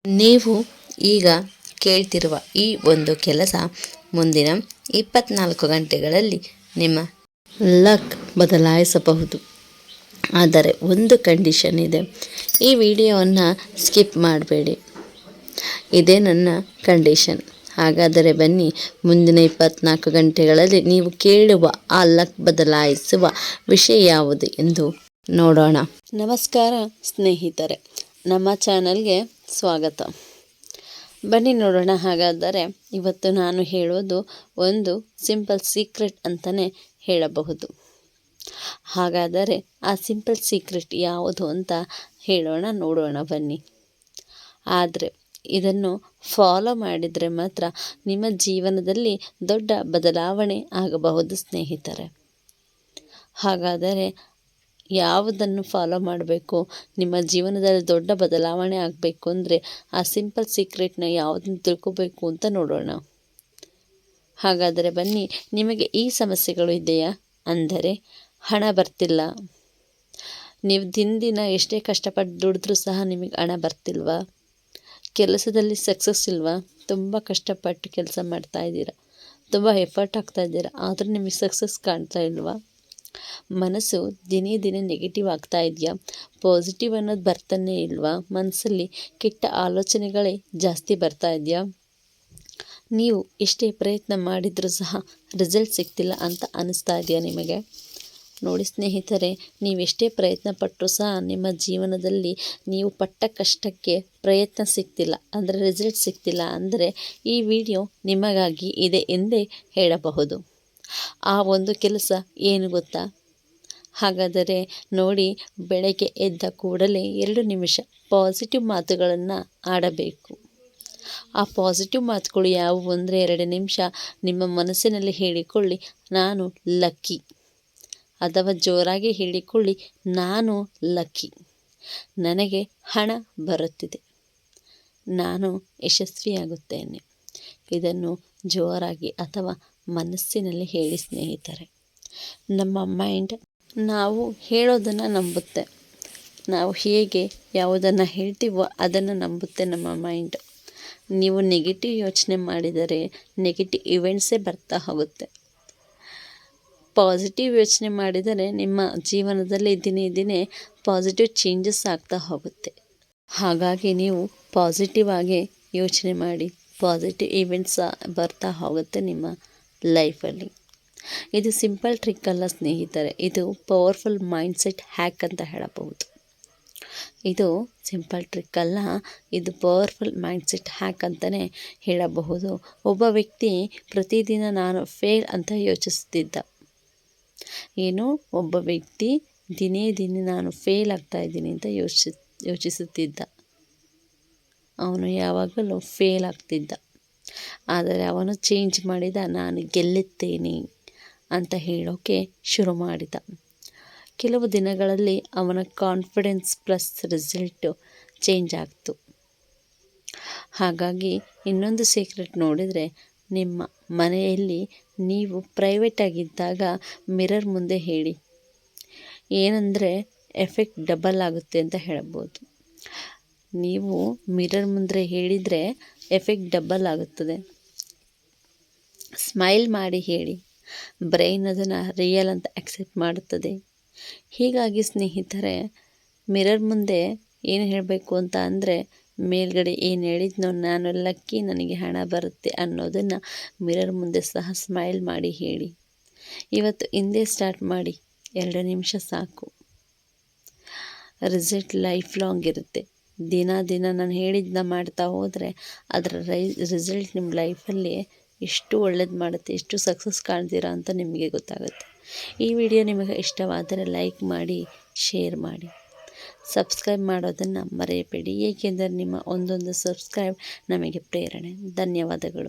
ನೀವು ಈಗ ಕೇಳ್ತಿರುವ ಈ ಒಂದು ಕೆಲಸ ಮುಂದಿನ 24 ಗಂಟೆಗಳಲ್ಲಿ ನಿಮ್ಮ ಲಕ್ ಬದಲಾಯಿಸಬಹುದು. ಆದರೆ ಒಂದು ಕಂಡೀಷನ್ ಇದೆ. ಈ ವಿಡಿಯೋವನ್ನು ಸ್ಕಿಪ್ ಮಾಡಬೇಡಿ. ಇದೇ ನನ್ನ ಕಂಡೀಷನ್. ಹಾಗಾದರೆ ಬನ್ನಿ, ಮುಂದಿನ 24 ಗಂಟೆಗಳಲ್ಲಿ ನೀವು ಕೇಳುವ ಆ ಲಕ್ ಬದಲಾಯಿಸುವ ವಿಷಯ ಯಾವುದು ಎಂದು ನೋಡೋಣ. ನಮಸ್ಕಾರ ಸ್ನೇಹಿತರೆ, ನಮ್ಮ ಚಾನಲ್ಗೆ ಸ್ವಾಗತ. ಬನ್ನಿ ನೋಡೋಣ. ಹಾಗಾದರೆ ಇವತ್ತು ನಾನು ಹೇಳೋದು ಒಂದು ಸಿಂಪಲ್ ಸೀಕ್ರೆಟ್ ಅಂತಲೇ ಹೇಳಬಹುದು. ಹಾಗಾದರೆ ಆ ಸಿಂಪಲ್ ಸೀಕ್ರೆಟ್ ಯಾವುದು ಅಂತ ಹೇಳೋಣ, ನೋಡೋಣ ಬನ್ನಿ. ಆದರೆ ಇದನ್ನು ಫಾಲೋ ಮಾಡಿದರೆ ಮಾತ್ರ ನಿಮ್ಮ ಜೀವನದಲ್ಲಿ ದೊಡ್ಡ ಬದಲಾವಣೆ ಆಗಬಹುದು ಸ್ನೇಹಿತರೆ. ಹಾಗಾದರೆ ಯಾವುದನ್ನು ಫಾಲೋ ಮಾಡಬೇಕು, ನಿಮ್ಮ ಜೀವನದಲ್ಲಿ ದೊಡ್ಡ ಬದಲಾವಣೆ ಆಗಬೇಕು ಅಂದರೆ ಆ ಸಿಂಪಲ್ ಸೀಕ್ರೆಟ್ನ ಯಾವುದನ್ನು ತಿಳ್ಕೋಬೇಕು ಅಂತ ನೋಡೋಣ. ಹಾಗಾದರೆ ಬನ್ನಿ. ನಿಮಗೆ ಈ ಸಮಸ್ಯೆಗಳು ಇದೆಯಾ? ಅಂದರೆ ಹಣ ಬರ್ತಿಲ್ಲ, ನೀವು ದಿನ ಎಷ್ಟೇ ಕಷ್ಟಪಟ್ಟು ದುಡಿದ್ರೂ ಸಹ ನಿಮಗೆ ಹಣ ಬರ್ತಿಲ್ವಾ? ಕೆಲಸದಲ್ಲಿ ಸಕ್ಸಸ್ ಇಲ್ವಾ? ತುಂಬ ಕಷ್ಟಪಟ್ಟು ಕೆಲಸ ಮಾಡ್ತಾ ಇದ್ದೀರಾ, ತುಂಬ ಎಫರ್ಟ್ ಹಾಕ್ತಾ ಇದ್ದೀರಾ, ಆದರೂ ನಿಮಗೆ ಸಕ್ಸಸ್ ಕಾಣ್ತಾ ಇಲ್ವಾ? ಮನಸ್ಸು ದಿನೇ ನೆಗೆಟಿವ್ ಆಗ್ತಾ ಇದೆಯಾ? ಪಾಸಿಟಿವ್ ಅನ್ನೋದು ಬರ್ತಾನೆ ಇಲ್ವಾ? ಮನಸ್ಸಲ್ಲಿ ಕೆಟ್ಟ ಆಲೋಚನೆಗಳೇ ಜಾಸ್ತಿ ಬರ್ತಾ ಇದೆಯಾ? ನೀವು ಎಷ್ಟೇ ಪ್ರಯತ್ನ ಮಾಡಿದರೂ ಸಹ ರಿಸಲ್ಟ್ ಸಿಗ್ತಿಲ್ಲ ಅಂತ ಅನ್ನಿಸ್ತಾ ಇದೆಯಾ ನಿಮಗೆ? ನೋಡಿ ಸ್ನೇಹಿತರೆ, ನೀವೆಷ್ಟೇ ಪ್ರಯತ್ನ ಪಟ್ಟರೂ ಸಹ ನಿಮ್ಮ ಜೀವನದಲ್ಲಿ ನೀವು ಪಟ್ಟ ಕಷ್ಟಕ್ಕೆ ಪ್ರಯತ್ನ ಸಿಗ್ತಿಲ್ಲ, ಅಂದರೆ ರಿಸಲ್ಟ್ ಸಿಗ್ತಿಲ್ಲ ಅಂದರೆ ಈ ವಿಡಿಯೋ ನಿಮಗಾಗಿ ಇದೆ ಎಂದೇ ಹೇಳಬಹುದು. ಆ ಒಂದು ಕೆಲಸ ಏನು ಗೊತ್ತಾ? ಹಾಗಾದರೆ ನೋಡಿ, ಬೆಳಗ್ಗೆ ಎದ್ದ ಕೂಡಲೇ 2 ನಿಮಿಷ ಪಾಸಿಟಿವ್ ಮಾತುಗಳನ್ನು ಆಡಬೇಕು. ಆ ಪಾಸಿಟಿವ್ ಮಾತುಗಳು ಯಾವುವು ಅಂದರೆ 2 ನಿಮಿಷ ನಿಮ್ಮ ಮನಸ್ಸಿನಲ್ಲಿ ಹೇಳಿಕೊಳ್ಳಿ, ನಾನು ಲಕ್ಕಿ. ಅಥವಾ ಜೋರಾಗಿ ಹೇಳಿಕೊಳ್ಳಿ, ನಾನು ಲಕ್ಕಿ, ನನಗೆ ಹಣ ಬರುತ್ತಿದೆ, ನಾನು ಯಶಸ್ವಿಯಾಗುತ್ತೇನೆ. ಇದನ್ನು ಜೋರಾಗಿ ಅಥವಾ ಮನಸ್ಸಿನಲ್ಲಿ ಹೇಳಿ ಸ್ನೇಹಿತರೆ. ನಮ್ಮ ಮೈಂಡ್ ನಾವು ಹೇಳೋದನ್ನು ನಂಬುತ್ತೆ. ನಾವು ಹೇಗೆ ಯಾವುದನ್ನು ಹೇಳ್ತೀವೋ ಅದನ್ನು ನಂಬುತ್ತೆ ನಮ್ಮ ಮೈಂಡ್. ನೀವು ನೆಗೆಟಿವ್ ಯೋಚನೆ ಮಾಡಿದರೆ ನೆಗೆಟಿವ್ ಇವೆಂಟ್ಸೇ ಬರ್ತಾ ಹೋಗುತ್ತೆ. ಪಾಸಿಟಿವ್ ಯೋಚನೆ ಮಾಡಿದರೆ ನಿಮ್ಮ ಜೀವನದಲ್ಲಿ ದಿನೇ ಪಾಸಿಟಿವ್ ಚೇಂಜಸ್ ಆಗ್ತಾ ಹೋಗುತ್ತೆ. ಹಾಗಾಗಿ ನೀವು ಪಾಸಿಟಿವ್ ಆಗಿ ಯೋಚನೆ ಮಾಡಿ, ಪಾಸಿಟಿವ್ ಈವೆಂಟ್ಸ್ ಬರ್ತಾ ಹೋಗುತ್ತೆ ನಿಮ್ಮ ಲೈಫಲ್ಲಿ. ಇದು ಸಿಂಪಲ್ ಟ್ರಿಕ್ ಅಲ್ಲ ಸ್ನೇಹಿತರೆ, ಇದು ಪವರ್ಫುಲ್ ಮೈಂಡ್ಸೆಟ್ ಹ್ಯಾಕ್ ಅಂತ ಹೇಳಬಹುದು. ಇದು ಸಿಂಪಲ್ ಟ್ರಿಕ್ ಅಲ್ಲ, ಇದು ಪವರ್ಫುಲ್ ಮೈಂಡ್ಸೆಟ್ ಹ್ಯಾಕ್ ಅಂತಲೇ ಹೇಳಬಹುದು. ಒಬ್ಬ ವ್ಯಕ್ತಿ ಪ್ರತಿದಿನ ನಾನು ಫೇಲ್ ಅಂತ ಯೋಚಿಸುತ್ತಿದ್ದ. ಒಬ್ಬ ವ್ಯಕ್ತಿ ದಿನೇ ನಾನು ಫೇಲ್ ಆಗ್ತಾ ಇದ್ದೀನಿ ಅಂತ ಯೋಚಿಸುತ್ತಿದ್ದ. ಅವನು ಯಾವಾಗಲೂ ಫೇಲ್ ಆಗ್ತಿದ್ದ. ಆದರೆ ಅವನು ಚೇಂಜ್ ಮಾಡಿದ, ನಾನು ಗೆಲ್ಲುತ್ತೇನೆ ಅಂತ ಹೇಳೋಕ್ಕೆ ಶುರು ಮಾಡಿದ. ಕೆಲವು ದಿನಗಳಲ್ಲಿ ಅವನ ಕಾನ್ಫಿಡೆನ್ಸ್ ಪ್ಲಸ್ ರಿಸಲ್ಟು ಚೇಂಜ್ ಆಗ್ತು. ಹಾಗಾಗಿ ಇನ್ನೊಂದು ಸೀಕ್ರೆಟ್ ನೋಡಿದರೆ, ನಿಮ್ಮ ಮನೆಯಲ್ಲಿ ನೀವು ಪ್ರೈವೇಟ್ ಆಗಿದ್ದಾಗ ಮಿರರ್ ಮುಂದೆ ಹೇಳಿ. ಏನಂದರೆ ಎಫೆಕ್ಟ್ ಡಬಲ್ ಆಗುತ್ತೆ ಅಂತ ಹೇಳ್ಬೋದು. ನೀವು ಮಿರರ್ ಮುಂದೆ ಹೇಳಿದರೆ ಎಫೆಕ್ಟ್ ಡಬಲ್ ಆಗುತ್ತದೆ. ಸ್ಮೈಲ್ ಮಾಡಿ ಹೇಳಿ, ಬ್ರೈನ್ ಅದನ್ನು ರಿಯಲ್ ಅಂತ ಅಕ್ಸೆಪ್ಟ್ ಮಾಡುತ್ತದೆ. ಹೀಗಾಗಿ ಸ್ನೇಹಿತರೆ, ಮಿರರ್ ಮುಂದೆ ಏನು ಹೇಳಬೇಕು ಅಂತ ಅಂದರೆ, ಮೇಲ್ಗಡೆ ಏನು ಹೇಳಿದ್ನೋ ನಾನು ಲಕ್ಕಿ, ನನಗೆ ಹಣ ಬರುತ್ತೆ ಅನ್ನೋದನ್ನು ಮಿರರ್ ಮುಂದೆ ಸಹ ಸ್ಮೈಲ್ ಮಾಡಿ ಹೇಳಿ. ಇವತ್ತು ಹಿಂದೆ ಸ್ಟಾರ್ಟ್ ಮಾಡಿ, 2 ನಿಮಿಷ ಸಾಕು. ರಿಸಲ್ಟ್ ಲೈಫ್ ಲಾಂಗ್ ಇರುತ್ತೆ. ದಿನ ನಾನು ಹೇಳಿದ್ದನ್ನ ಮಾಡ್ತಾ ಹೋದರೆ ಅದರ ರಿಸಲ್ಟ್ ನಿಮ್ಮ ಲೈಫಲ್ಲಿ ಎಷ್ಟು ಒಳ್ಳೇದು ಮಾಡುತ್ತೆ, ಎಷ್ಟು ಸಕ್ಸಸ್ ಕಾಣ್ತೀರಾ ಅಂತ ನಿಮಗೆ ಗೊತ್ತಾಗುತ್ತೆ. ಈ ವಿಡಿಯೋ ನಿಮಗೆ ಇಷ್ಟವಾದರೆ ಲೈಕ್ ಮಾಡಿ, ಶೇರ್ ಮಾಡಿ, ಸಬ್ಸ್ಕ್ರೈಬ್ ಮಾಡೋದನ್ನು ಮರೆಯಬೇಡಿ. ಏಕೆಂದರೆ ನಿಮ್ಮ ಒಂದೊಂದು ಸಬ್ಸ್ಕ್ರೈಬ್ ನಮಗೆ ಪ್ರೇರಣೆ. ಧನ್ಯವಾದಗಳು.